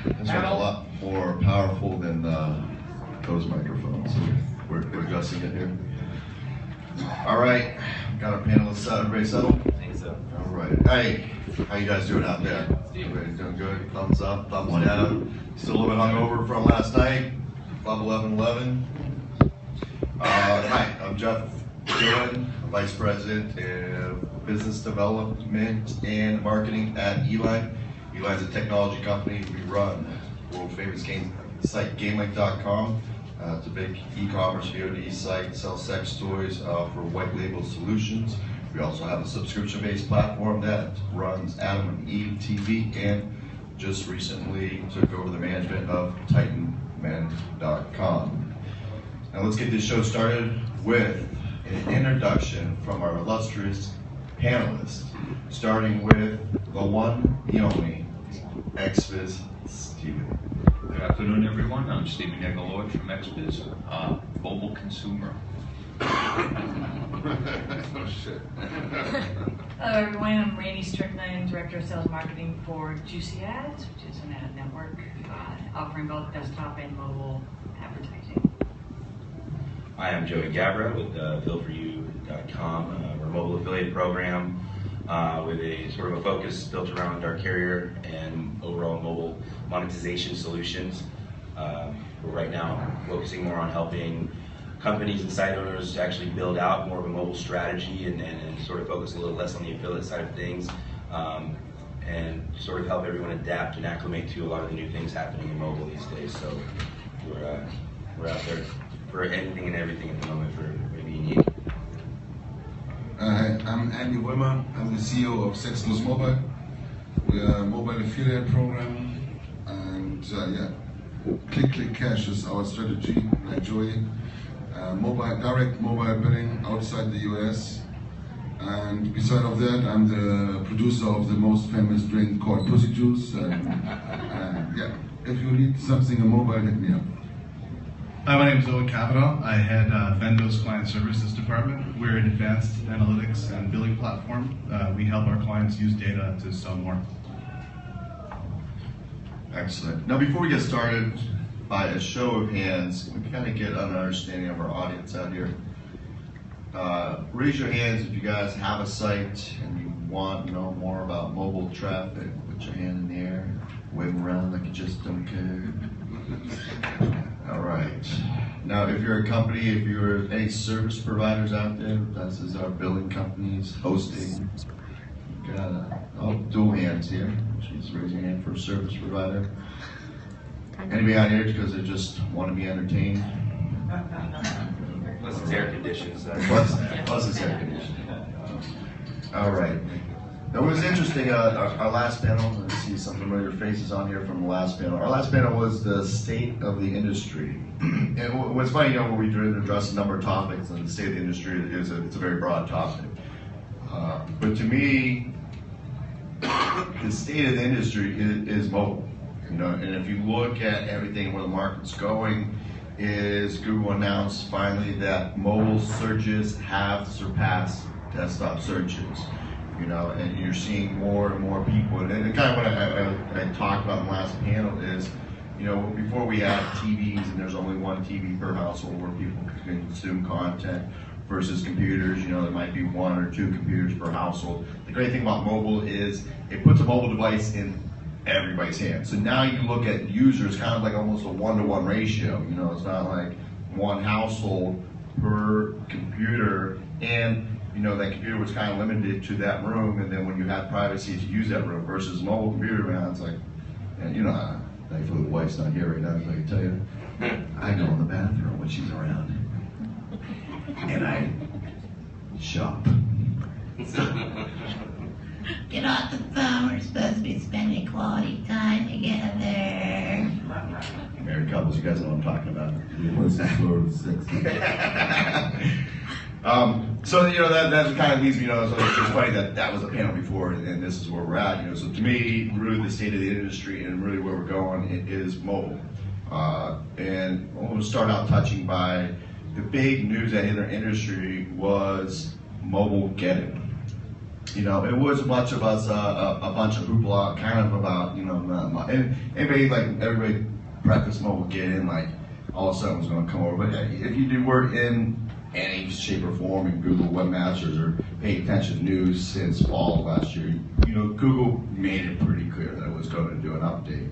This one's a lot more powerful than those microphones. We're adjusting it here. All right, got our panelists set. Everybody settled? I think so. All right. Hey, how you guys doing out there? Everybody doing good? Thumbs up, thumbs down. Still a little bit hungover from last night. Club 1111. Hi, I'm Jeff Dillon, Vice President of Business Development and Marketing at Eline. Eline's a technology company. We run world famous game site GameLink.com. It's a big e-commerce VOD site, sells sex toys for white label solutions. We also have a subscription-based platform that runs Adam and Eve TV and just recently took over the management of TitanMen.com. Now let's get this show started with an introduction from our illustrious panelists, starting with the one, the only, Xbiz Steven. Good afternoon, everyone. I'm Stephen Negaloy from Xbiz, mobile consumer. Oh, shit. Hello, everyone. I'm Randy Strickland, Director of Sales Marketing for Juicy Ads, which is an ad network offering both desktop and mobile advertising. Hi, I'm Joey Gabra with FeelForYou.com. We're a mobile affiliate program with a sort of a focus built around our carrier and overall mobile monetization solutions. We're right now focusing more on helping companies and site owners to actually build out more of a mobile strategy and sort of focus a little less on the affiliate side of things, and sort of help everyone adapt and acclimate to a lot of the new things happening in mobile these days. So we're out there for anything and everything at the moment for maybe you need. Hi, I'm Andy Wimmer. I'm the CEO of Xbiz Mobile. We're a mobile affiliate program, and click cash is our strategy. Like Joey, direct mobile billing outside the US. And beside of that, I'm the producer of the most famous drink called Pussy Juice. If you need something in mobile, hit me up. Hi, my name is Owen Cavanaugh. I head Vendo's Client Services Department. We're an advanced analytics and billing platform. We help our clients use data to sell more. Excellent. Now, before we get started, by a show of hands, we kind of get an understanding of our audience out here. Raise your hands if you guys have a site and you want to know more about mobile traffic. Put your hand in the air, wave around like you just don't care. All right. Now, if you're a company, if you're any service providers out there, this is our billing companies, hosting. Got dual hands here. She's raising her hand for a service provider. Anybody out here because they just want to be entertained? Plus it's air conditioned. Plus it's air conditioned. All right. Now, it was interesting, our last panel, I see some familiar faces on here from the last panel. Our last panel was the state of the industry. And what's funny, when we address a number of topics, and the state of the industry it's a very broad topic. But to me, the state of the industry is mobile. And if you look at everything where the market's going, is Google announced finally that mobile searches have surpassed desktop searches. And you're seeing more and more people. And kind of what I talked about in the last panel is, before we had TVs and there's only one TV per household where people can consume content versus computers, there might be one or two computers per household. The great thing about mobile is it puts a mobile device in everybody's hands. So now you look at users kind of like almost a 1-to-1 ratio. It's not like one household per computer, and that computer was kind of limited to that room, and then when you had privacy to use that room versus mobile computer, man, it's like, and thankfully the wife's not here right now, so I can tell you, I go in the bathroom when she's around, and I shop. Get off the phone, we're supposed to be spending quality time together. Married couples, you guys know what I'm talking about. So that kind of leads me, so it's just funny that was a panel before, and this is where we're at. So to me, really the state of the industry and really where we're going is mobile. And I'm going to start out touching by the big news that hit our industry was mobile getting. You know, it was much of us a bunch of hoopla, kind of about, you know, and everybody prefaced mobile get in like all of a sudden was going to come over. But if you were in any shape or form in Google Webmasters or paying attention to news since fall of last year, you know, Google made it pretty clear that it was going to do an update.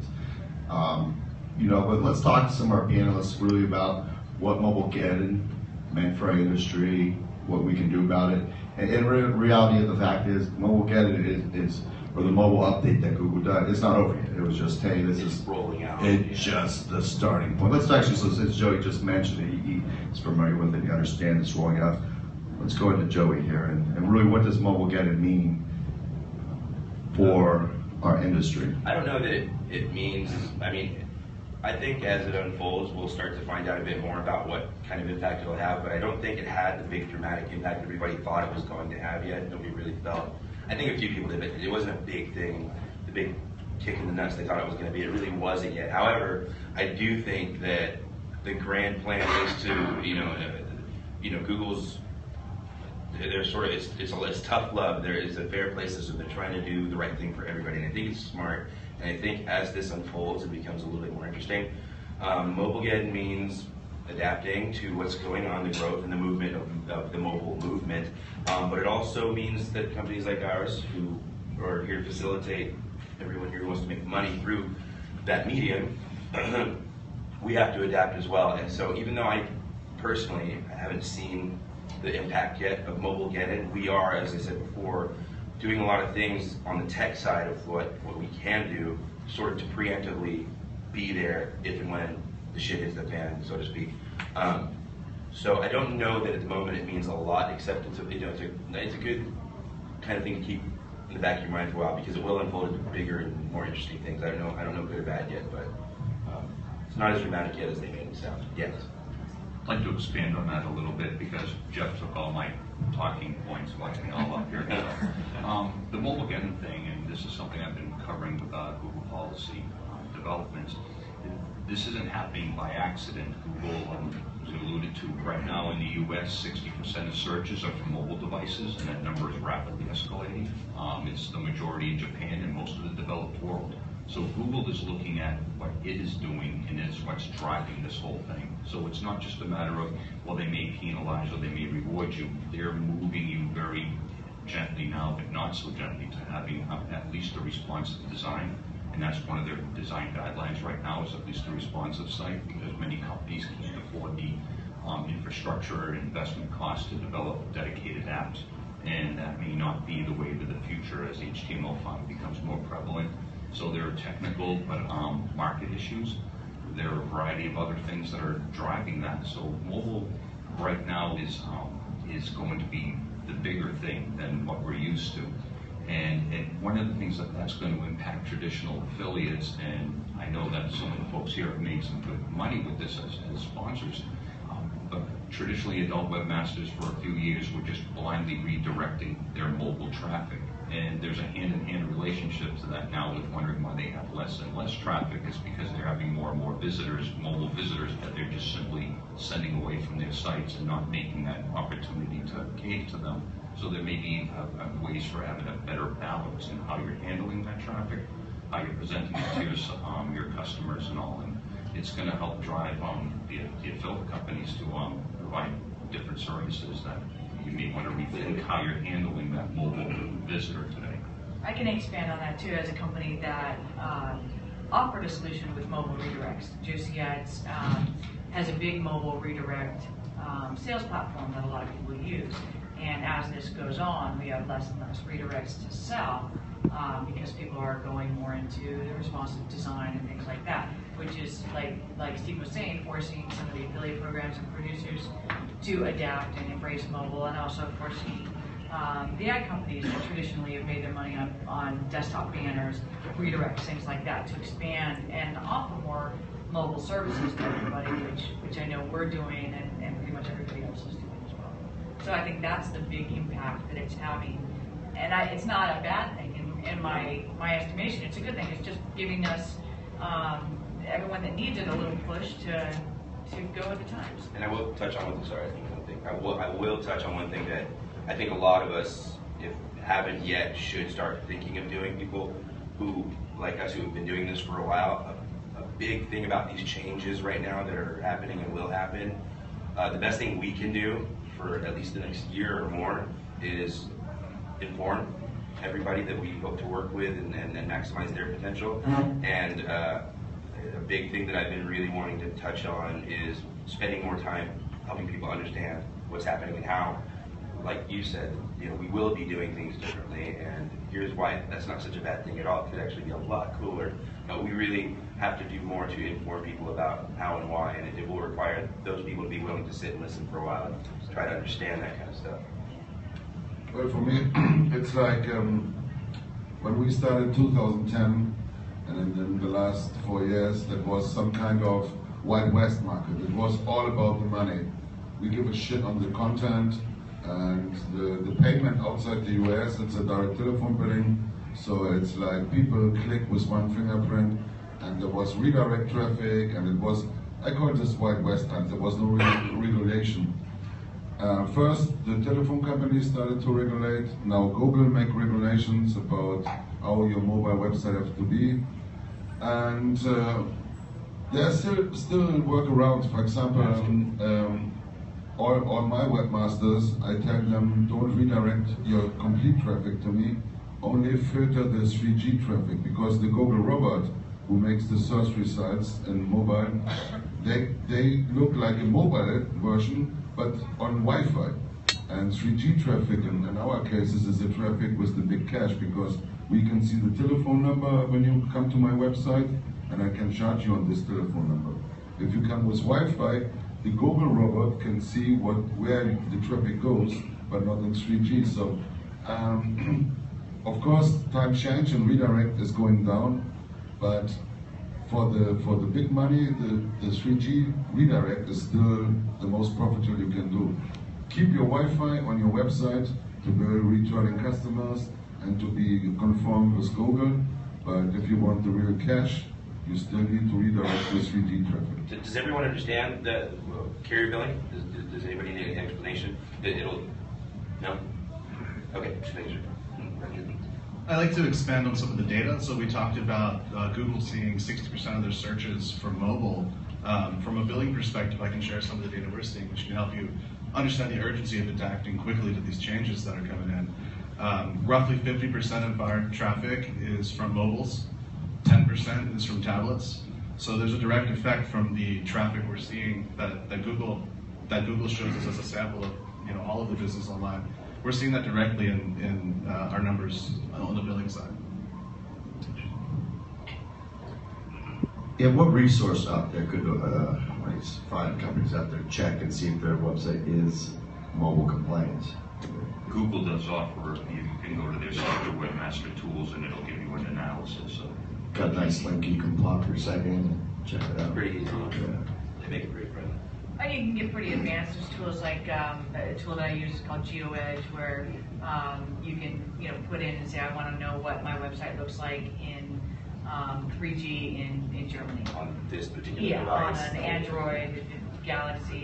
You know, but let's talk to some of our panelists really about what mobile get in meant for our industry, what we can do about it. And reality of the fact is, mobile get it is or the mobile update that Google does, it's not over yet. It was just, hey, this is rolling out. It's just the starting point. Let's actually, so since Joey just mentioned it, he's familiar with it, he understands it's rolling out. Let's go into Joey here, and really what does mobile get it mean for our industry? I don't know that it means, I mean, I think as it unfolds, we'll start to find out a bit more about what kind of impact it'll have, but I don't think it had the big dramatic impact everybody thought it was going to have yet. Nobody really felt. I think a few people did, but it wasn't a big thing, the big kick in the nuts they thought it was going to be. It really wasn't yet. However, I do think that the grand plan is to, you know, Google's, they're sort of, it's tough love. There is a fair play system. They're trying to do the right thing for everybody, and I think it's smart. And I think as this unfolds, it becomes a little bit more interesting. Mobile get means adapting to what's going on, the growth and the movement of the mobile movement. But it also means that companies like ours, who are here to facilitate everyone here who wants to make money through that medium, we have to adapt as well. And so even though I personally haven't seen the impact yet of mobile get in, we are, as I said before, doing a lot of things on the tech side of what we can do, sort of to preemptively be there if and when the shit hits the fan, so to speak. So I don't know that at the moment it means a lot, except it's a good kind of thing to keep in the back of your mind for a while, because it will unfold into bigger and more interesting things. I don't know good or bad yet, but it's not as dramatic yet as they made it sound. Yes. I'd like to expand on that a little bit because Jeff took all my talking points, like me all up here. The mobile get-in thing, and this is something I've been covering with Google policy developments. This isn't happening by accident. Google, as you alluded to, right now in the US, 60% of searches are from mobile devices, and that number is rapidly escalating. It's the majority in Japan and most of the developed world. So Google is looking at what it is doing, and it's what's driving this whole thing. So it's not just a matter of, well, they may penalize or they may reward you. They're moving you very gently now, but not so gently, to having at least a responsive design. And that's one of their design guidelines right now, is at least a responsive site, because many companies can't afford the infrastructure and investment costs to develop dedicated apps. And that may not be the way to the future as HTML5 becomes more prevalent. So there are technical but market issues. There are a variety of other things that are driving that. So mobile right now is going to be the bigger thing than what we're used to. And one of the things that's going to impact traditional affiliates, and I know that some of the folks here have made some good money with this as sponsors, but traditionally adult webmasters for a few years were just blindly redirecting their mobile traffic. And there's a hand-in-hand relationship to that now, with wondering why they have less and less traffic. Is because they're having more and more visitors, mobile visitors, that they're just simply sending away from their sites and not making that opportunity to cater to them. So there may be ways for having a better balance in how you're handling that traffic, how you're presenting it to your customers and all. And it's going to help drive the affiliate companies to provide different services that you may want to rethink how you're handling that mobile visitor today. I can expand on that too, as a company that offered a solution with mobile redirects. Juicy Ads has a big mobile redirect sales platform that a lot of people use. And as this goes on, we have less and less redirects to sell because people are going more into the responsive design and things like that, which is, like Steve was saying, forcing some of the affiliate programs and producers to adapt and embrace mobile, and also forcing the ad companies that traditionally have made their money on desktop banners, redirects, things like that, to expand and offer more mobile services to everybody, which I know we're doing and pretty much everybody else is doing as well. So I think that's the big impact that it's having. And it's not a bad thing in my estimation. It's a good thing. It's just giving us, everyone that needs it, a little push to go with the times. And I will touch on one thing, sorry, I think one thing. I will touch on one thing that I think a lot of us haven't yet should start thinking of doing. People who, like us, who have been doing this for a while, a big thing about these changes right now that are happening and will happen, the best thing we can do for at least the next year or more is inform everybody that we hope to work with and maximize their potential. And a big thing that I've been really wanting to touch on is spending more time helping people understand what's happening and how, like you said, we will be doing things differently, and here's why that's not such a bad thing at all. It could actually be a lot cooler. But we really have to do more to inform people about how and why, and it will require those people to be willing to sit and listen for a while and try to understand that kind of stuff. Well, for me, it's like when we started 2010, and in the last 4 years, that was some kind of Wild West market. It was all about the money. We give a shit on the content, and the payment outside the US, it's a direct telephone billing, so it's like people click with one fingerprint, and there was redirect traffic, and it was, I call this Wild West times, there was no regulation. First, the telephone companies started to regulate. Now Google make regulations about how your mobile website has to be. And there are still workarounds. For example, all my webmasters, I tell them, don't redirect your complete traffic to me, only filter the 3G traffic, because the Google robot who makes the search results in mobile, they look like a mobile version, but on Wi-Fi. And 3G traffic, in our cases, is the traffic with the big cache, because we can see the telephone number when you come to my website, and I can charge you on this telephone number. If you come with Wi-Fi, the Google robot can see where the traffic goes, but not in 3G. So, of course, time change and redirect is going down, but for the big money, the 3G redirect is still the most profitable you can do. Keep your Wi-Fi on your website to build returning customers and to be conformed with Google, but if you want the real cash, you still need to redirect the 3G traffic. Does everyone understand the carrier billing? Does anybody need an explanation? No? Okay, just making sure. I'd like to expand on some of the data. So we talked about Google seeing 60% of their searches for mobile. From a billing perspective, I can share some of the data we're seeing, which can help you understand the urgency of adapting quickly to these changes that are coming in. Roughly 50% of our traffic is from mobiles, 10% is from tablets. So there's a direct effect from the traffic we're seeing that Google shows us as a sample of all of the business online. We're seeing that directly in our numbers on the billing side. Yeah, what resource out there could find companies out there check and see if their website is mobile compliant? Google does offer, you can go to their site, the Webmaster Tools, and it'll give you an analysis of. Got a nice link you can plug your site in and check it out. Pretty easy. Yeah. They make it pretty friendly. And you can get pretty advanced. There's tools like a tool that I use is called GeoEdge, where you can put in and say, I want to know what my website looks like in 3G in Germany. On this particular Yeah, device. on an Android, Galaxy.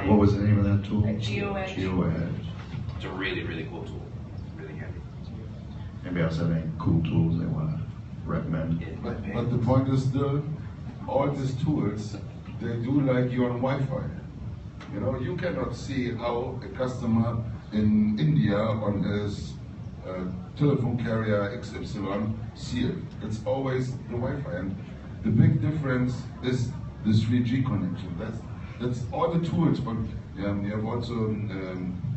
What was the name of that tool? GeoEdge. GeoEdge. It's a really, really cool tool. Really handy. Anybody else have any cool tools they want to recommend? But the point is still, all these tools, they do like you on Wi-Fi. You cannot see how a customer in India on his telephone carrier XY see it. It's always the Wi-Fi, and the big difference is the 3G connection. That's all the tools, but you have also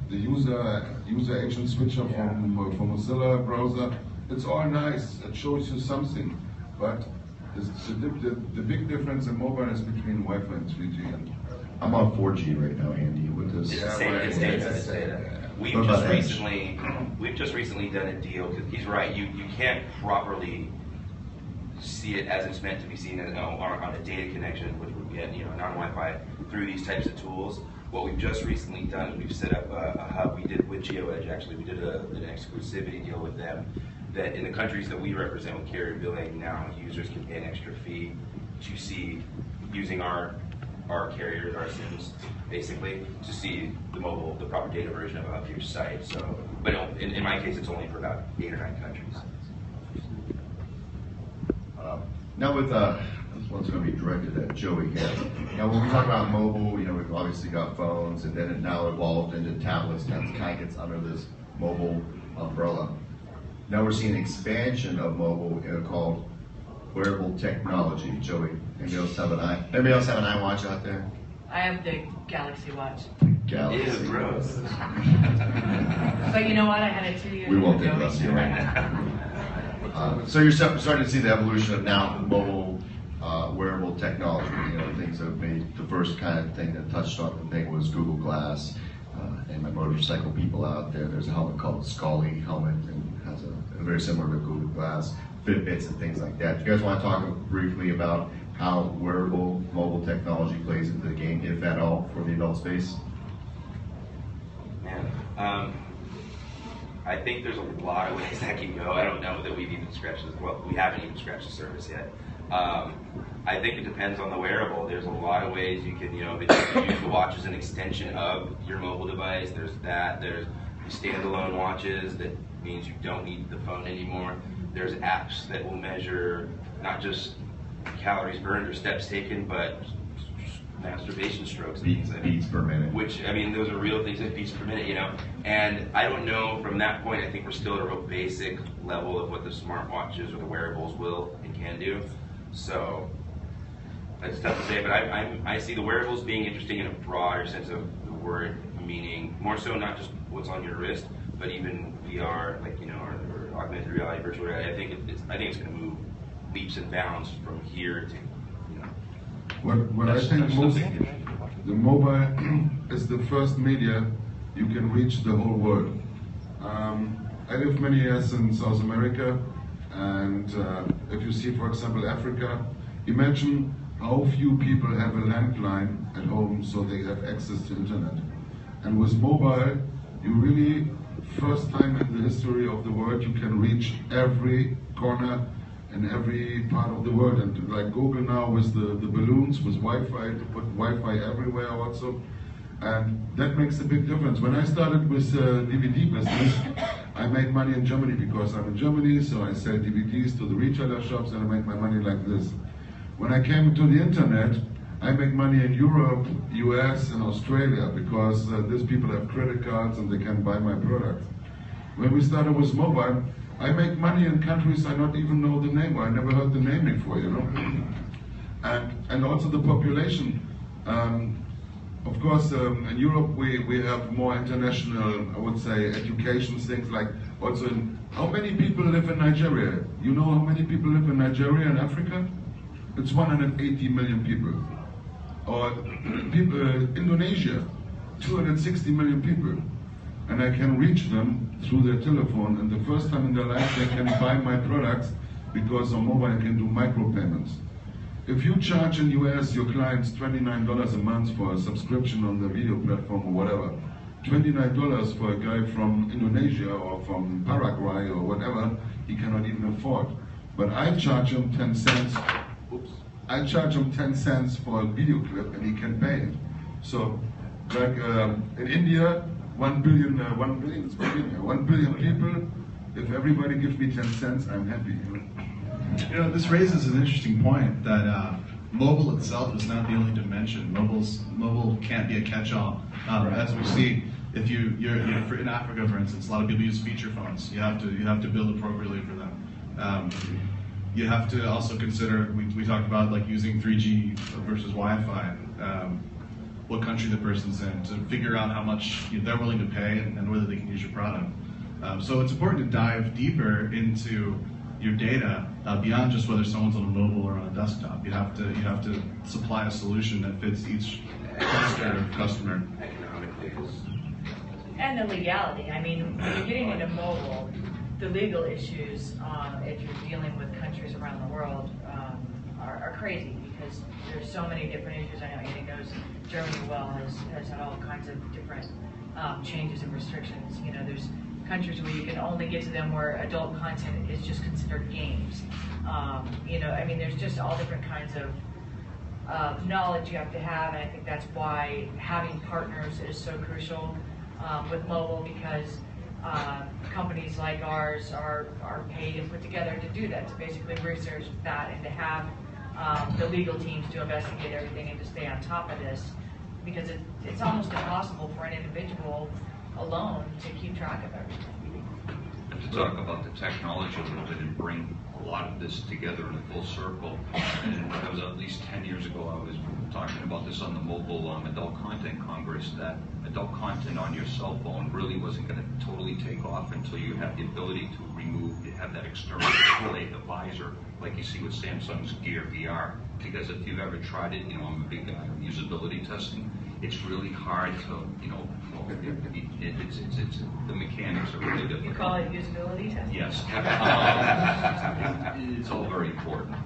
the user agent switcher from Mozilla browser. It's all nice. It shows you something, but the big difference in mobile is between Wi-Fi and 3G. And I'm on 4G right now, Andy, with this. It's the same. It's data. We've just recently done a deal, because he's right. You can't properly see it as it's meant to be seen on a data connection, which would get non-Wi-Fi through these types of tools. What we've just recently done is we've set up a hub. We did with GeoEdge, actually. We did an exclusivity deal with them, that in the countries that we represent with carrier billing, now users can pay an extra fee to see, using our carriers, our SIMs, basically, to see the proper data version of your site. So but in my case, it's only for about 8 or 9 countries. Now with, this one's going to be directed at Joey here. Now when we talk about mobile, we've obviously got phones, and then it now evolved into tablets, and that kind of gets under this mobile umbrella. Now we're seeing expansion of mobile called wearable technology. Joey, anybody else have an iWatch out there? I have the Galaxy Watch. Galaxy. Ew, gross. But you know what? I had it 2 years ago. We won't discuss it right now. So you're starting to see the evolution of now mobile wearable technology. Things that have made the first kind of thing that touched on the thing was Google Glass. And my motorcycle people out there's a helmet called Scully helmet, and has a very similar to Google Glass, Fitbits and things like that. Do you guys want to talk briefly about how wearable mobile technology plays into the game, if at all, for the adult space? Man, I think there's a lot of ways that can go. I don't know that we've even scratched this. Well, we haven't even scratched the surface yet. I think it depends on the wearable. There's a lot of ways you can, use the watch as an extension of your mobile device. There's that. There's standalone watches that means you don't need the phone anymore. There's apps that will measure not just calories burned or steps taken, but masturbation strokes. Beats per minute. Which, those are real things, like beats per minute, And I don't know, from that point, I think we're still at a real basic level of what the smartwatches or the wearables will and can do. So, that's tough to say, but I see the wearables being interesting in a broader sense of the word, meaning more so not just what's on your wrist, but even VR, or augmented reality, virtual reality. I think it's going to move leaps and bounds from here to, What I think the mobile is the first media you can reach the whole world. I lived many years in South America, and if you see, for example, Africa, imagine how few people have a landline at home so they have access to internet. And with mobile, you really, first time in the history of the world, you can reach every corner in every part of the world. And like Google now with the balloons, with Wi-Fi, to put Wi-Fi everywhere also. And that makes a big difference. When I started with DVD business, I made money in Germany because I'm in Germany, so I sell DVDs to the retailer shops and I make my money like this. When I came to the internet, I make money in Europe, US and Australia because these people have credit cards and they can buy my product. When we started with mobile, I make money in countries I don't even know the name, or I never heard the name before, And also the population. Of course, in Europe we have more international, I would say, education things, like also how many people live in Nigeria? You know how many people live in Nigeria and Africa? It's 180 million people. Or people, Indonesia, 260 million people. And I can reach them through their telephone, and the first time in their life they can buy my products because on mobile I can do micropayments. If you charge in US your clients $29 a month for a subscription on the video platform or whatever, $29 for a guy from Indonesia or from Paraguay or whatever, he cannot even afford. But I charge him 10 cents. I charge him 10 cents for a video clip and he can pay it. So, like in India, 1 billion people, if everybody gives me 10 cents, I'm happy. This raises an interesting point that mobile itself is not the only dimension. Mobile can't be a catch-all. As we see, if you're in Africa, for instance, a lot of people use feature phones. You have to build appropriately for them. You have to also consider, we talked about like using 3G versus Wi-Fi, what country the person's in, to figure out how much they're willing to pay and whether they can use your product. So it's important to dive deeper into your data beyond just whether someone's on a mobile or on a desktop. You have to supply a solution that fits each customer. And the legality. I mean, when you're getting into mobile, the legal issues, if you're dealing with countries around the world, are crazy because there's so many different issues. I know Andy knows Germany well, has had all kinds of different changes and restrictions. There's countries where you can only get to them where adult content is just considered games. There's just all different kinds of knowledge you have to have, and I think that's why having partners is so crucial with mobile, because companies like ours are paid and put together to do that, to basically research that and to have the legal teams to investigate everything and to stay on top of this, because it's almost impossible for an individual alone to keep track of everything. And to talk about the technology a little bit and bring a lot of this together in a full circle, and that was at least 10 years ago I was talking about this on the mobile Adult Content Congress, that adult content on your cell phone really wasn't going to totally take off until you had the ability to have that external display, the visor, like you see with Samsung's Gear VR. Because if you've ever tried it, I'm a big guy on usability testing. It's really hard to, the mechanics are really difficult. You call it usability testing? Yes. It's all very important.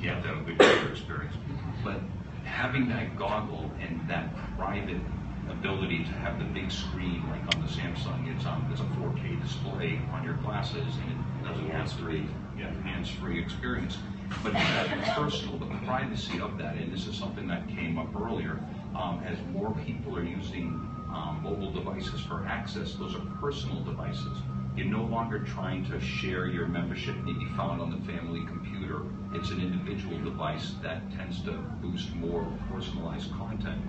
You have to have a good user experience. But having that goggle and that private ability to have the big screen, like on the Samsung, it's a 4K display on your glasses, and it doesn't have to be hands-free experience. But that personal, the privacy of that, and this is something that came up earlier, as more people are using mobile devices for access, those are personal devices. You're no longer trying to share your membership maybe found on the family computer. It's an individual device that tends to boost more personalized content.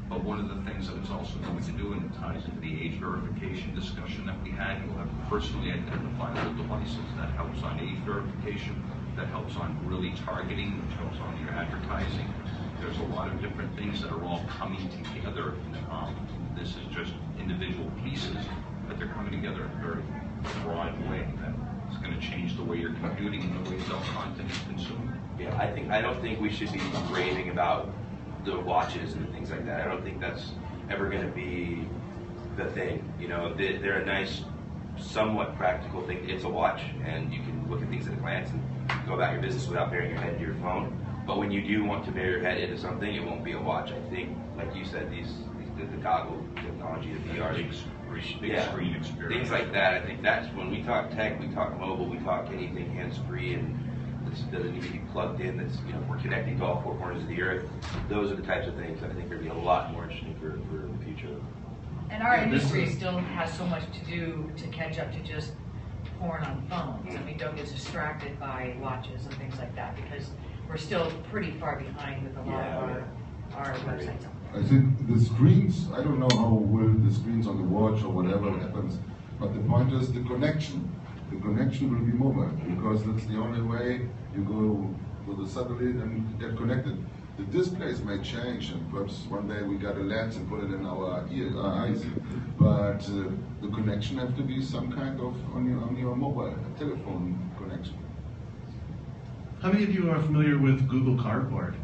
But one of the things that it's also going to do, and it ties into the age verification discussion that we had, you'll have personally identifiable devices. That helps on age verification, that helps on really targeting, which helps on your advertising. There's a lot of different things that are all coming together. This is just individual pieces, but they're coming together in a very broad way that it's going to change the way you're computing and the way adult content is consumed. Yeah, I don't think we should be raving about the watches and things like that. I don't think that's ever going to be the thing. They're a nice, somewhat practical thing. It's a watch, and you can look at things at a glance and go about your business without burying your head into your phone. But when you do want to bury your head into something, it won't be a watch. I think, like you said, the goggle technology, the VR, big screen experience, things like that. I think that's when we talk tech, we talk mobile, we talk anything hands-free and this doesn't need to be plugged in. That's we're connecting to all four corners of the earth. Those are the types of things that I think are going to be a lot more interesting for the future. And our industry still has so much to do to catch up to just porn on phones. I mean, don't get distracted by watches and things like that, because we're still pretty far behind with a lot of our websites. I think the screens, I don't know how well the screens on the watch or whatever happens, but the point is the connection. The connection will be mobile, because that's the only way you go to the satellite and get connected. The displays may change, and perhaps one day we got a lens and put it in our eyes, but the connection have to be some kind of on your mobile telephone connection. How many of you are familiar with Google Cardboard?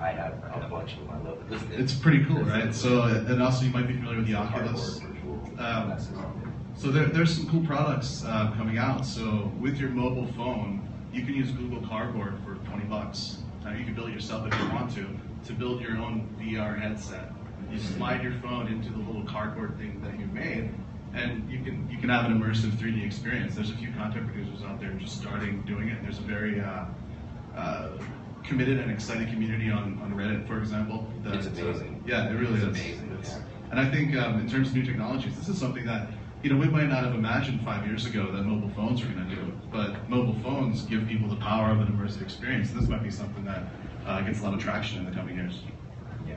I have a bunch of them. I love it. It's pretty cool, right? So, and also you might be familiar with the Oculus. So there's some cool products coming out. So with your mobile phone, you can use Google Cardboard for $20. You can build it yourself if you want to build your own VR headset. You slide your phone into the little cardboard thing that you've made, and you can have an immersive 3D experience. There's a few content producers out there just starting doing it. There's a very committed and excited community on Reddit, for example. It's amazing. Yeah, it really is. Amazing. And I think in terms of new technologies, this is something that we might not have imagined 5 years ago that mobile phones were going to do. But mobile phones give people the power of an immersive experience. This might be something that gets a lot of traction in the coming years. Yeah.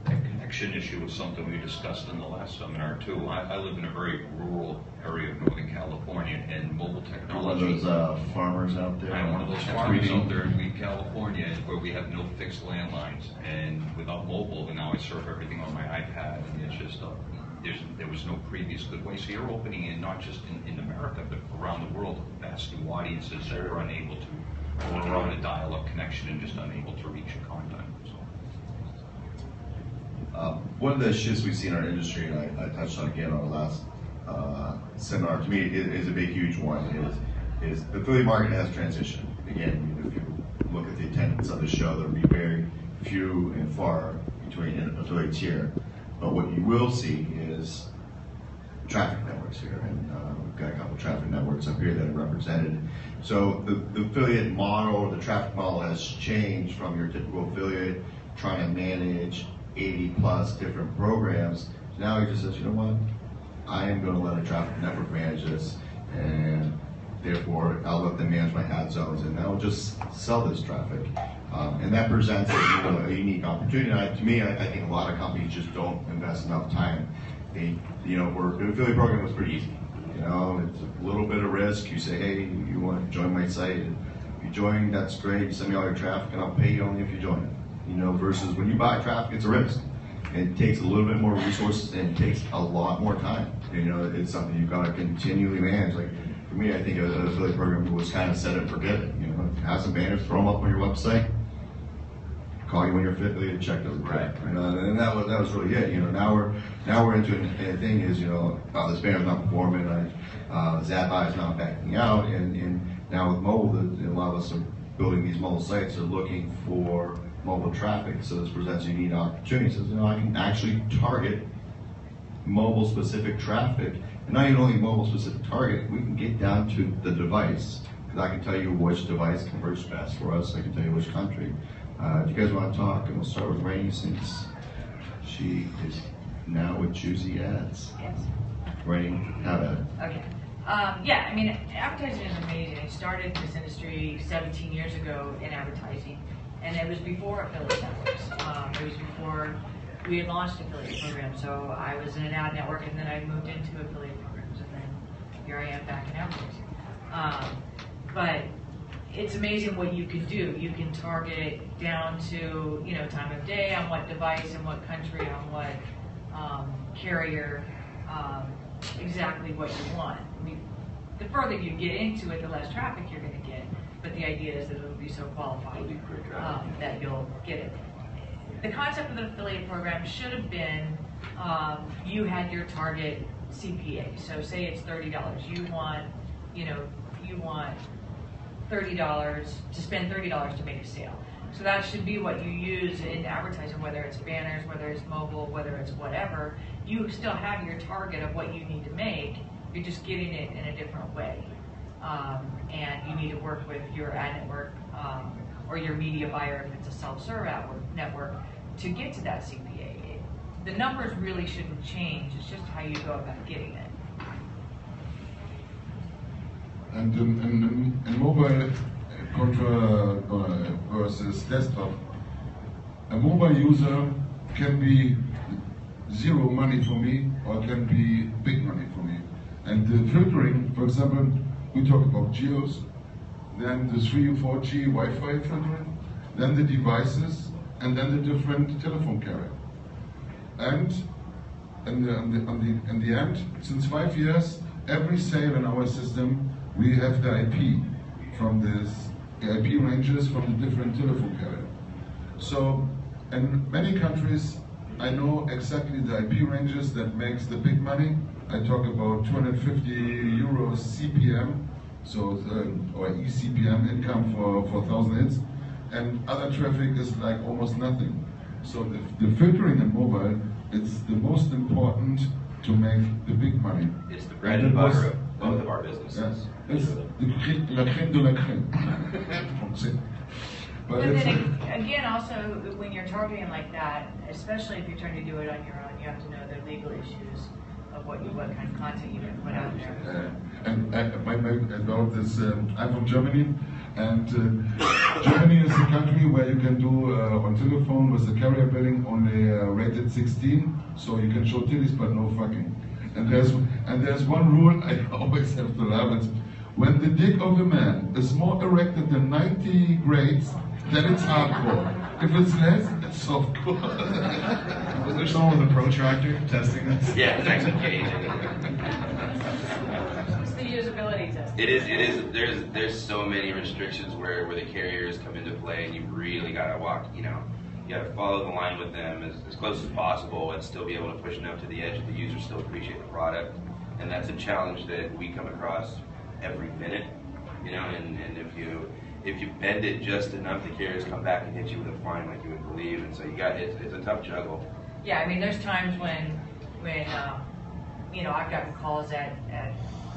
The connection issue was something we discussed in the last seminar too. I live in a very rural area of Northern California, and mobile technology. One of those farmers out there. I'm one of those farmers out there in California where we have no fixed landlines, and without mobile, and now I serve everything on my iPad, and it's just there was no previous good way. So you're opening in not just in America, but around the world, vast new audiences that are unable to, or on a dial-up connection and just unable to reach your content. So. One of the shifts we see in our industry, and I touched on again on our last seminar, to me is a big, huge one, is the affiliate market has transitioned. Again, if you look at the attendance of the show, there will be very few and far between affiliates here. But what you will see is traffic networks here, and we've got a couple of traffic networks up here that are represented. So the affiliate model, the traffic model has changed from your typical affiliate trying to manage 80 plus different programs. Now he just says, you know what, I am going to let a traffic network manage this, and therefore I'll let them manage my ad zones, and I'll just sell this traffic. And that presents a unique opportunity. And to me, I think a lot of companies just don't invest enough time. The affiliate program was pretty easy. It's a little bit of risk. You say, hey, you want to join my site? And if you join, that's great. You send me all your traffic, and I'll pay you only if you join. Versus when you buy traffic, it's a risk. It takes a little bit more resources and it takes a lot more time. It's something you've got to continually manage. Like for me, I think an affiliate program was kind of set it and forget it. Have some banners, throw them up on your website, call you when you're affiliated, check those. Right. And that was really it. Now we're into a thing is this banner's not performing, this ad buy is not backing out, and now with mobile, a lot of us are building these mobile sites are looking for mobile traffic. So this presents a unique opportunity. So I can actually target mobile specific traffic, and not even only mobile specific target, we can get down to the device. Because I can tell you which device converts best for us. I can tell you which country. Do you guys want to talk? And we'll start with Rainey since she is now with Juicy Ads. Yes. Rainey, have at it. Okay. Advertising is amazing. I started in this industry 17 years ago in advertising, and it was before affiliate networks. It was before we had launched affiliate programs. So I was in an ad network, and then I moved into affiliate programs, and then here I am back in advertising. But it's amazing what you can do. You can target down to time of day, on what device, in what country, on what carrier, exactly what you want. The further you get into it, the less traffic you're going to get. But the idea is that it'll be so qualified that you'll get it. The concept of an affiliate program should have been you had your target CPA. So say it's $30. You want $30 to spend $30 to make a sale. So that should be what you use in advertising, whether it's banners, whether it's mobile, whether it's whatever. You still have your target of what you need to make. You're just getting it in a different way. And you need to work with your ad network or your media buyer if it's a self-serve network to get to that CPA. The numbers really shouldn't change. It's just how you go about getting it. And in mobile versus desktop, a mobile user can be zero money for me or can be big money for me. And the filtering, for example, we talk about geos, then the 3 or 4G Wi-Fi filtering, then the devices, and then the different telephone carrier. And in the end, since 5 years, every sale in our system, we have the IP from the IP ranges from the different telephone carrier. So in many countries, I know exactly the IP ranges that makes the big money. I talk about 250 euros CPM, so or eCPM income for 1,000 hits, and other traffic is like almost nothing. So the filtering in mobile, it's the most important to make the big money. It's the bread and butter of both of our businesses. Yeah, it's the la crème de la crème. But And it's then again, also when you're targeting like that, especially if you're trying to do it on your own, you have to know the legal issues of what kind of content you can put out there. and about this, I'm from Germany, and Germany is a country where you can do on telephone with the carrier billing only rated 16, so you can show titties but no fucking. And there's one rule I always have to love it. When the dick of a man is more erected than 90 grades, then it's hardcore. If it's less, it's softcore. Was there someone with a protractor testing this? Yeah, it's actually caging. It's the usability test. It is. There's so many restrictions where the carriers come into play, and you really gotta walk. You gotta follow the line with them as close as possible, and still be able to push enough to the edge that the users still appreciate the product. And that's a challenge that we come across every minute. And if you bend it just enough, the carriers come back and hit you with a fine like you would believe. And so it's a tough juggle. Yeah, I mean, there's times when I've gotten calls at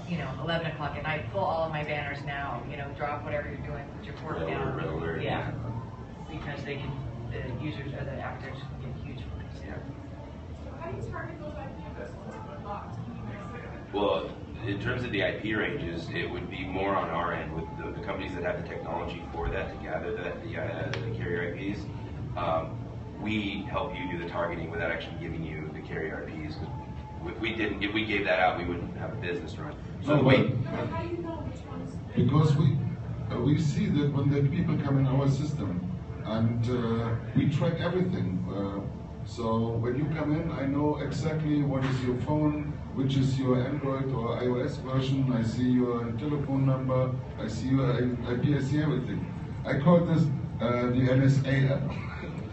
11 o'clock at night, pull all of my banners now, drop whatever you're doing, put your fork down. Red alert. Yeah, because the users or the actors can get huge ones. Yeah. How do you target those IP addresses that are locked? Well, in terms of the IP ranges, it would be more on our end with the companies that have the technology for that to gather the carrier IPs. We help you do the targeting without actually giving you the carrier IPs. If we gave that out, we wouldn't have a business run. So No, wait. How do you know which ones? Because we see that when the people come in our system, and we track everything. So when you come in, I know exactly what is your phone, which is your Android or iOS version. I see your telephone number. I see your IP. I see everything. I call this the NSA app.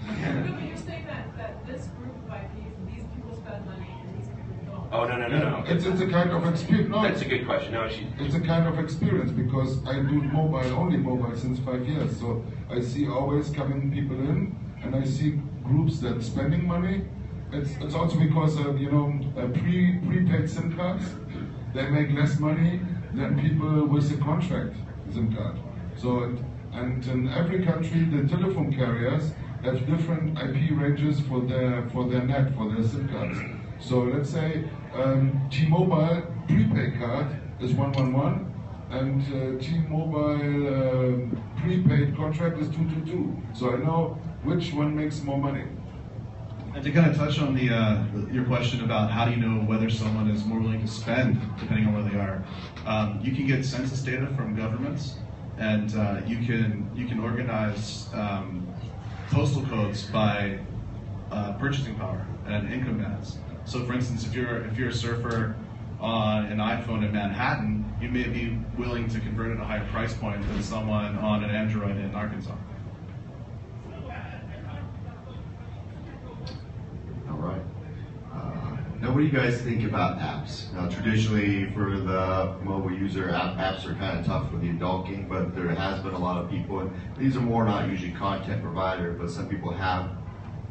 No, but you're saying that this group of IPs, these people spend money and these people don't. Oh, no. It's a kind of experience. No, That's a good question. No, it's a kind of experience because I do only mobile since 5 years. So I see always coming people in, and I see groups that spending money. It's also because of prepaid SIM cards. They make less money than people with a contract SIM card. So and in every country, the telephone carriers have different IP ranges for their net, for their SIM cards. So let's say T-Mobile prepaid card is 111, and T-Mobile prepaid contract is 222. So I know which one makes more money. And to kind of touch on your question about how do you know whether someone is more willing to spend depending on where they are, you can get census data from governments, and you can organize postal codes by purchasing power and income bands. So, for instance, if you're a surfer on an iPhone in Manhattan, you may be willing to convert at a higher price point than someone on an Android in Arkansas. All right. Now, what do you guys think about apps? Now, traditionally, for the mobile user, apps are kind of tough for the adult game, but there has been a lot of people, and these are more not usually content provider, but some people have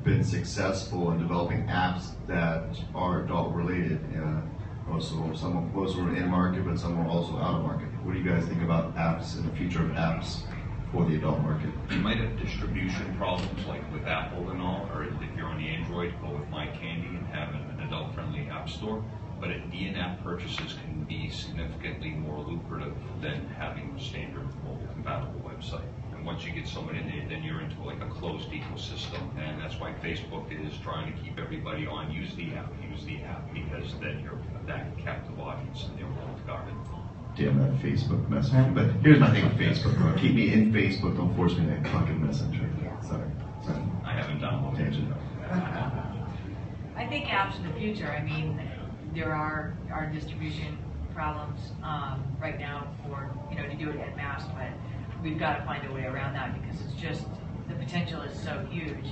been successful in developing apps that are adult related. Most are in market, but some are also out of market. What do you guys think about apps and the future of apps for the adult market? You might have distribution problems like with Apple and all, or if you're on the Android, go with My Candy and have an adult-friendly app store. But in-app purchases can be significantly more lucrative than having a standard mobile-compatible website. And once you get someone in there, then you're into like a closed ecosystem, and that's why Facebook is trying to keep everybody on. Use the app, because then you're that captive audience in their world garden. Damn that Facebook Messenger. But here's my thing with Facebook. Keep me in Facebook, don't force me to fucking Messenger. Sorry. I haven't downloaded it. I think apps in the future, I mean, there are distribution problems right now for, to do it en masse, but we've got to find a way around that because it's just, the potential is so huge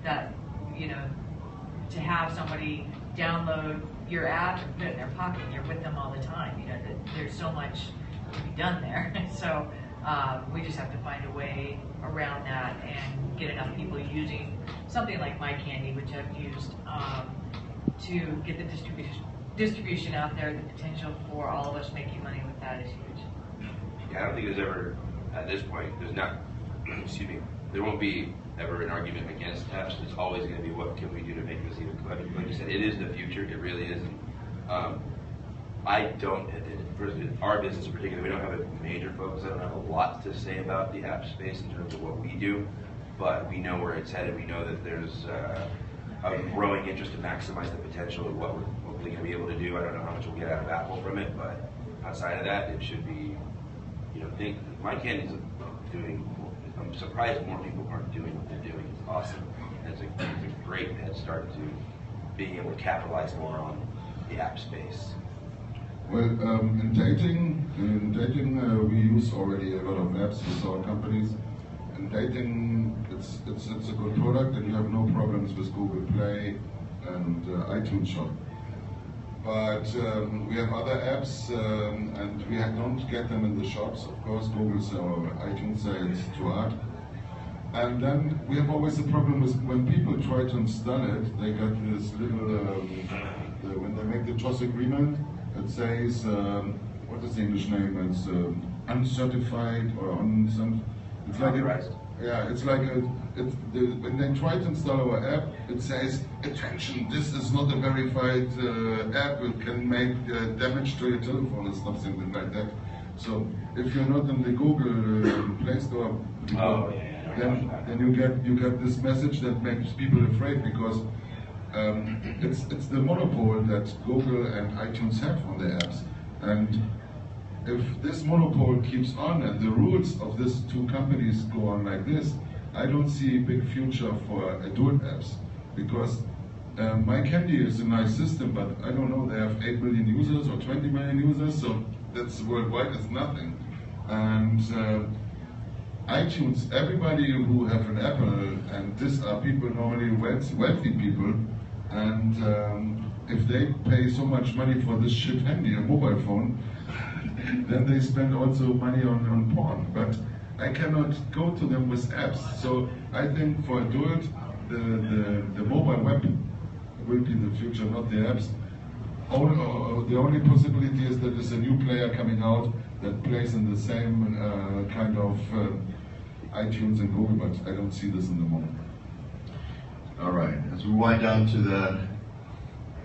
that, to have somebody download your app and put it in their pocket, and you're with them all the time, that there's so much to be done there. So we just have to find a way around that and get enough people using something like My Candy, which I've used, to get the distribution out there. The potential for all of us making money with that is huge. Yeah, I don't think there's ever, at this point, there won't be ever an argument against apps. It's always going to be what can we do to make this even better. Like you said, it is the future. It really is. I don't, for our business in particular, we don't have a major focus. I don't have a lot to say about the app space in terms of what we do, but we know where it's headed. We know that there's a growing interest to maximize the potential of what we're hopefully going to be able to do. I don't know how much we'll get out of Apple from it, but outside of that, it should be, My Candy's doing, I'm surprised more people aren't doing what they're doing. It's awesome. It's a great head start to being able to capitalize more on the app space. Well, in dating, we use already a lot of apps with our companies. In dating, it's a good product, and you have no problems with Google Play and iTunes Shop. But we have other apps, and we don't get them in the shops. Of course, Google or iTunes say it's too hard. And then we have always a problem with when people try to install it, they get this little, when they make the TOS agreement, it says, what is the English name? It's uncertified or on some. It's like Yeah, it's like when they try to install our app, it says, attention, this is not a verified app, it can make damage to your telephone or something like that. So if you're not in the Google Play Store, then you get this message that makes people afraid, because it's the monopole that Google and iTunes have on their apps. And if this monopole keeps on and the rules of these two companies go on like this, I don't see a big future for adult apps, because My Candy is a nice system, but I don't know, they have 8 million users or 20 million users, so that's worldwide, it's nothing. And iTunes, everybody who have an Apple, and these are people normally wealthy people, and if they pay so much money for this shit handy, a mobile phone, then they spend also money on porn. But I cannot go to them with apps. So I think for adult, the mobile web will be the future, not the apps. The only possibility is that there's a new player coming out that plays in the same kind of iTunes and Google, but I don't see this in the moment. All right, as we wind down to the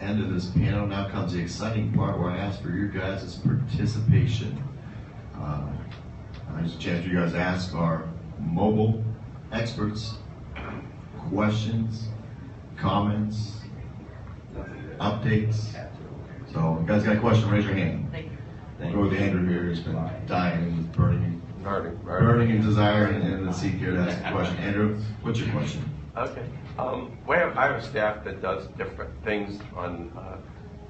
end of this panel, now comes the exciting part where I ask for your guys' participation. There's a chance for you guys to ask our mobile experts questions, comments, updates. So, if you guys got a question, raise your hand. We'll go with Andrew here, who's been dying and burning in desire and the seek here to ask a question. Andrew, what's your question? Okay. I have a staff that does different things on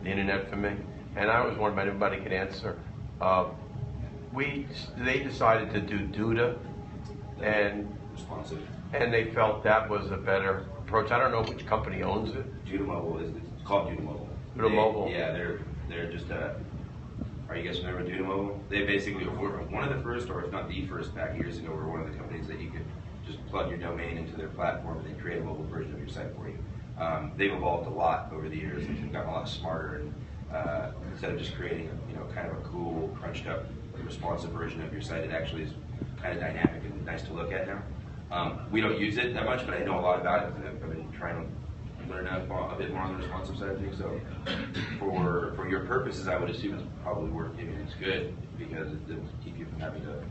the internet for me, and I was wondering if anybody could answer. They decided to do Duda, and Responsive. and they felt that was a better approach. I don't know which company owns it. Duda Mobile it's called Duda Mobile. Duda Mobile. Yeah, they're just are you guys familiar with Duda Mobile? They basically were one of the first, or if not the first, back years ago, were one of the companies that you could just plug your domain into their platform and they create a mobile version of your site for you. They've evolved a lot over the years. They've gotten a lot smarter, and instead of just creating kind of a cool, crunched up, responsive version of your site, it actually is kind of dynamic and nice to look at now. We don't use it that much, but I know a lot about it. I've been trying to learn a bit more on the responsive side of things. So for your purposes, I would assume it's probably worth it. It's good because it will keep you from having to.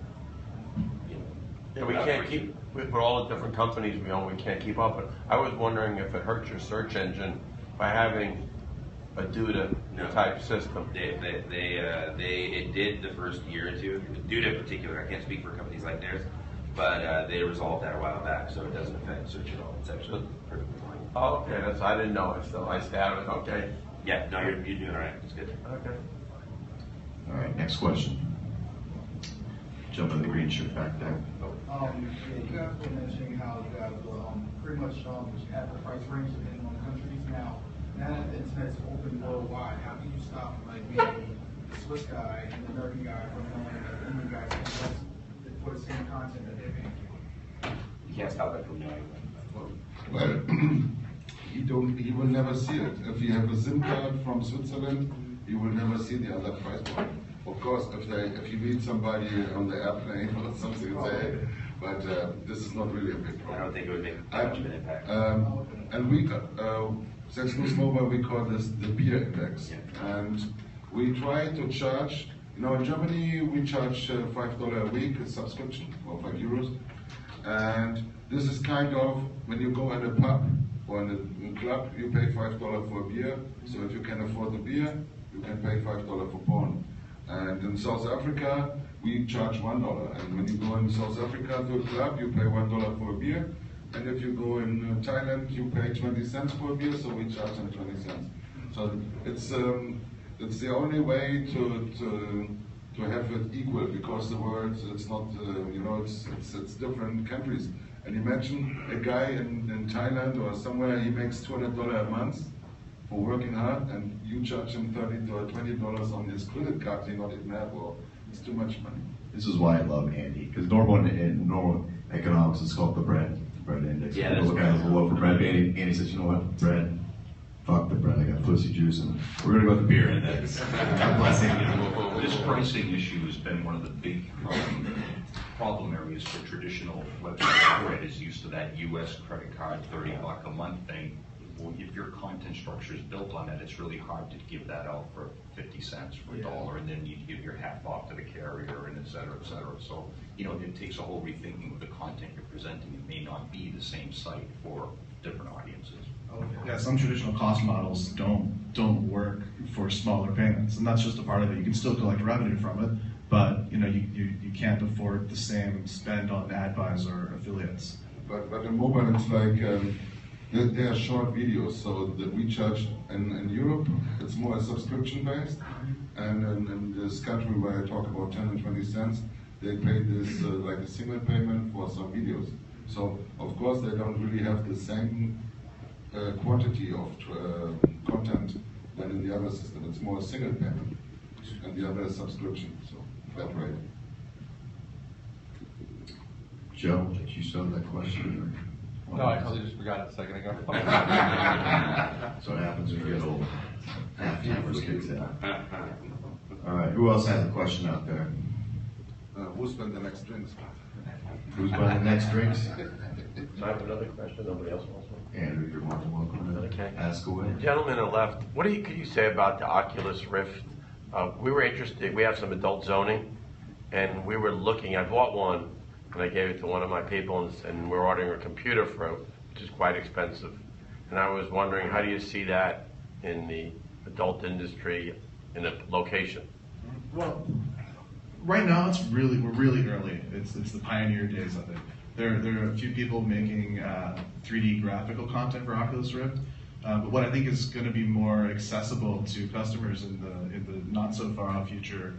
Yeah, we can't keep, with all the different companies we own, we can't keep up. But I was wondering if it hurts your search engine by having a Duda type system. It did the first year or two. Duda in particular, I can't speak for companies like theirs, but they resolved that a while back, so it doesn't affect search at all. It's actually perfectly fine. Oh, okay, I didn't know. I stabbed it. Okay. Yeah, no, you're doing all right. It's good. Okay. All right, next question. Jump in the green shirt back there. You guys were mentioning how you guys will pretty much have the price range depending on countries. Now that the internet's open worldwide, how do you stop like maybe the Swiss guy and the American guy from knowing that the Indian guy can for the same content that they're paying for? You can't stop that from knowing. Well, he will never see it. If you have a SIM card from Switzerland, you will never see the other price point. Of course, if you meet somebody on the airplane or something, say, but this is not really a big problem. I don't think it would make much of an impact. And we, Xbiz Mobile, we call this the peer index. Yeah. And we try to charge, in Germany, we charge $5 a week, a subscription, or €5. And this is kind of, when you go in a pub or in a club, you pay $5 for a beer. So if you can afford the beer, you can pay $5 for porn. And in South Africa, we charge $1. And when you go in South Africa to a club, you pay $1 for a beer. And if you go in Thailand, you pay 20 cents for a beer, so we charge them 20 cents. So it's the only way to have it equal, because the world, it's not, it's different countries. And imagine a guy in Thailand or somewhere, he makes $200 a month for working hard, and you charge him $30 or $20 on his credit card, he not even have, or it's too much money. this is why I love Andy, because normal economics is called the bread index. Yeah, people look at it as a loaf for bread. Andy says, you know what, bread, fuck the bread, I got pussy juice, and we're gonna go with the beer index. This pricing issue has been one of the big problems problem areas for traditional website operators used to that US credit card $30 a month thing. Well, if your content structure is built on that, it's really hard to give that out for 50 cents, for $1, and then you give your half off to the carrier, and et cetera, et cetera. So, it takes a whole rethinking of the content you're presenting. It may not be the same site for different audiences. Yeah, some traditional cost models don't work for smaller payments, and that's just a part of it. You can still collect revenue from it, but you can't afford the same spend on ad buys or affiliates. But in mobile, it's like they are short videos, so that we charge in Europe, it's more subscription based, and in this country where I talk about 10 and 20 cents, they pay this like a single payment for some videos. So of course they don't really have the same quantity of content than in the other system. It's more a single payment, and the other is subscription, so flat rate. Joe, did you saw that question? No, I totally just forgot it a second ago. That's what happens when you get old. Half-timers kicks in. All right, who else has a question out there? Who's been the next drinks? Who's buying the next drinks? I have another question. Nobody else wants one. Andrew, you're more than welcome to Okay. ask away. The gentleman on the left, what could you say about the Oculus Rift? We were interested. We have some adult zoning, and we were looking. I bought one, and I gave it to one of my people, and we're ordering a computer for it, which is quite expensive. And I was wondering, how do you see that in the adult industry in a location? Well, right now we're really early. It's the pioneer days of it. There are a few people making 3D graphical content for Oculus Rift, but what I think is going to be more accessible to customers in the not so far off future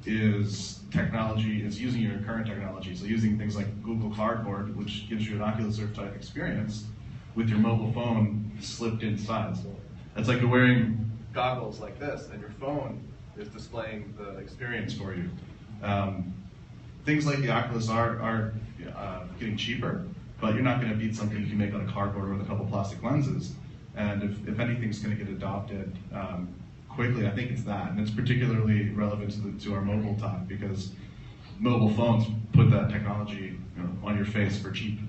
is technology. Is using your current technology. So using things like Google Cardboard, which gives you an Oculus Rift type experience with your mobile phone slipped inside. So it's like you're wearing goggles like this, and your phone is displaying the experience for you. Things like the Oculus are getting cheaper, but you're not going to beat something you can make on a cardboard with a couple plastic lenses. And if anything's going to get adopted quickly, I think it's that. And it's particularly relevant to our mobile talk, because mobile phones put that technology on your face for cheap.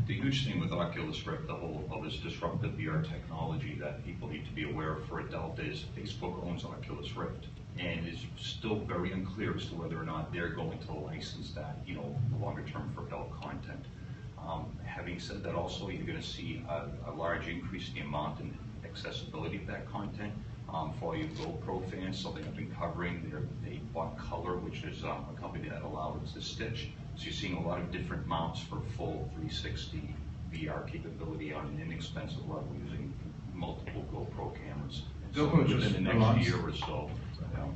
The huge thing with Oculus Rift, the whole of this disruptive VR technology that people need to be aware of for adult is Facebook owns Oculus Rift. And it's still very unclear as to whether or not they're going to license that, longer term for adult content. Having said that, also you're going to see a large increase in the amount and accessibility of that content. For you GoPro fans, something I've been covering, they bought Color, which is a company that allows the stitch. So you're seeing a lot of different mounts for full 360 VR capability on an inexpensive level using multiple GoPro cameras. So within the next year or so,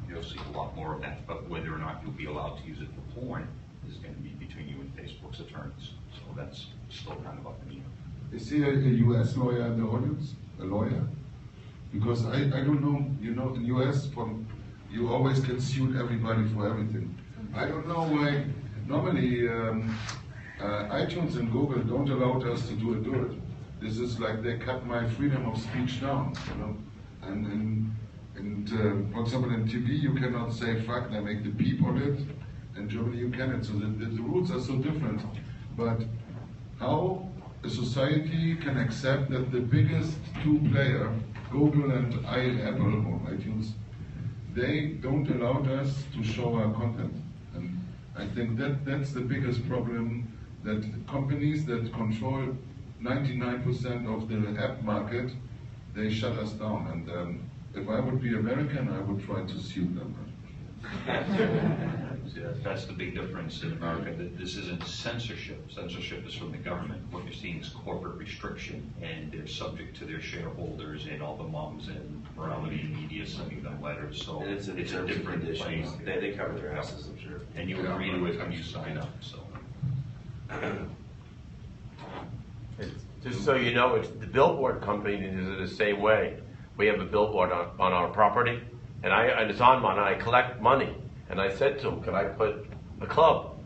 you'll see a lot more of that. But whether or not you'll be allowed to use it for porn is going to be between you and Facebook's attorneys. So that's still kind of up in the air. Is he a U.S. lawyer in the audience? A lawyer? Because I don't know, in U.S. you always get sued everybody for everything. I don't know why normally iTunes and Google don't allow us to do it. This is like they cut my freedom of speech down, And for example, in TV you cannot say fuck, they make the beep on it. In Germany you can. So the rules are so different. But how a society can accept that the biggest two player, Google and Apple or iTunes, they don't allow us to show our content. And I think that's the biggest problem, that companies that control 99% of the app market, they shut us down. And if I would be American, I would try to sue them. That's the big difference in America. This isn't censorship. Censorship is from the government. What you're seeing is corporate restriction, and they're subject to their shareholders and all the moms and morality and media sending them letters. So and it's a different place. They cover their asses, I'm sure. And you agree to it when you sign up. So. Just so you know, it's the billboard company is the same way. We have a billboard on our property, and it's on mine, and I collect money. And I said to him, could I put a club?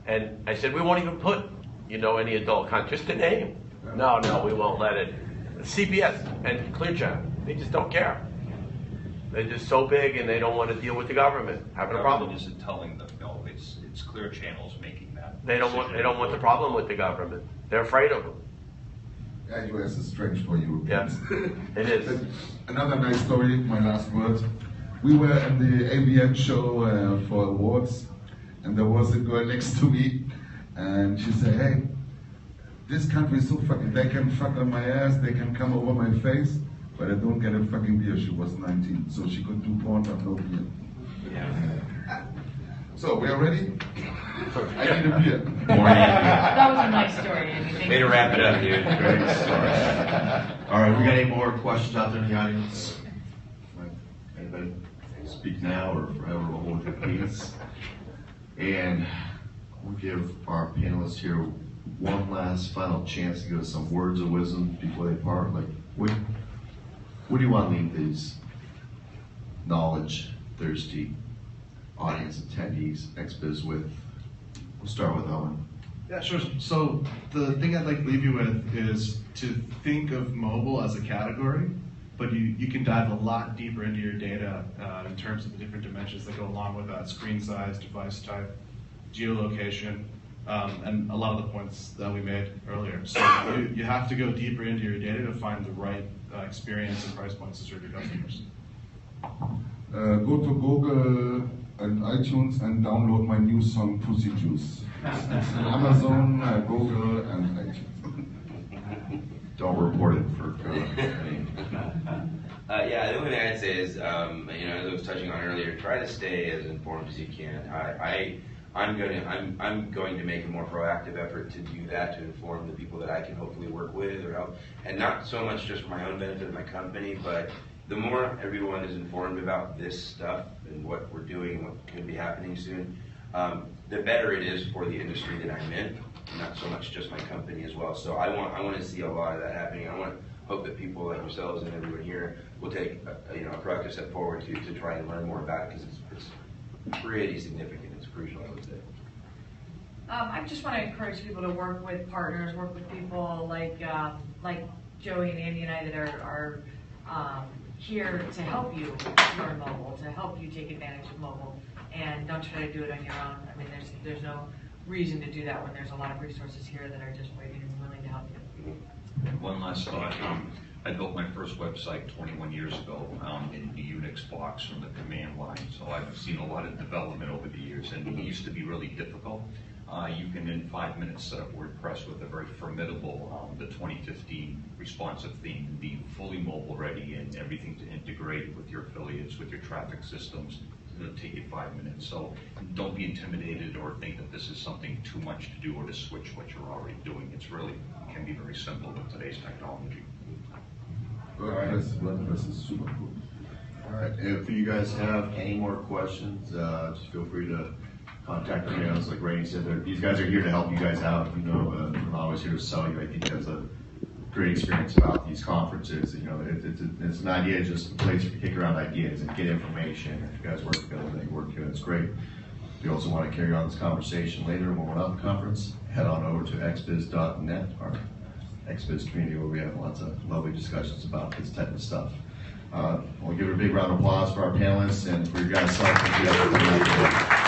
And I said, we won't even put, any adult content, just a name. No, we won't let it. CBS and Clear Channel, they just don't care. They're just so big, and they don't want to deal with the government having a problem. The government isn't telling them, no, it's Clear Channel's making that. They don't want the problem with the government. They're afraid of them. Yeah, US is strange for Europeans. Yeah, it is. Another nice story, my last word. We were at the ABN show for awards, and there was a girl next to me, and she said, hey, this country is so fucking, they can fuck on my ass, they can come over my face, but I don't get a fucking beer. She was 19, so she could do porn but no beer. Yeah. So, we are ready? I need a beer. That was a nice story, Andy. Thank Way to you. wrap it up, dude. Great story. All right, we got any more questions out there in the audience? Anybody speak now or forever will hold your peace? And we'll give our panelists here one last final chance to give us some words of wisdom before they part. Like, what do you want to leave these knowledge-thirsty audience attendees, Xbiz with? We'll start with Owen. Yeah, sure. So the thing I'd like to leave you with is to think of mobile as a category, but you can dive a lot deeper into your data in terms of the different dimensions that go along with that: screen size, device type, geolocation, and a lot of the points that we made earlier. So you have to go deeper into your data to find the right experience and price points to serve your customers. Go to Google and iTunes and download my new song Pussy Juice. It's on Amazon, Google, and iTunes. Don't report it for Yeah, the only thing I'd say is, as I was touching on earlier, try to stay as informed as you can. I'm going to make a more proactive effort to do that, to inform the people that I can hopefully work with or help, and not so much just for my own benefit of my company, but the more everyone is informed about this stuff and what we're doing and what could be happening soon, the better it is for the industry that I'm in, not so much just my company as well. So I want to see a lot of that happening. I want to hope that people like yourselves and everyone here will take a proactive step forward to try and learn more about it, because it's pretty significant. It's crucial, I would say. I just want to encourage people to work with partners, work with people like Joey and Andy and I that are here to help you learn mobile, to help you take advantage of mobile, and don't try to do it on your own. I mean, there's no reason to do that when there's a lot of resources here that are just waiting and willing to help you. One last thought. I built my first website 21 years ago in the Unix box from the command line. So I've seen a lot of development over the years, and it used to be really difficult. You can, in 5 minutes, set up WordPress with a very formidable, the 2015 responsive theme, be fully mobile ready, and everything to integrate with your affiliates, with your traffic systems. It'll take you 5 minutes. So don't be intimidated or think that this is something too much to do or to switch what you're already doing. It can be very simple with today's technology. WordPress is super cool. All right, if you guys have any more questions, just feel free to contact our panelists. Like Rainey said, these guys are here to help you guys out. We're not always here to sell you. I think that's a great experience about these conferences. It's an idea, just a place to kick around ideas and get information. If you guys work together, they work together. It's great. If you also want to carry on this conversation later when we're not at the conference, head on over to xbiz.net, our Xbiz community, where we have lots of lovely discussions about this type of stuff. We'll give a big round of applause for our panelists and for your guys' self.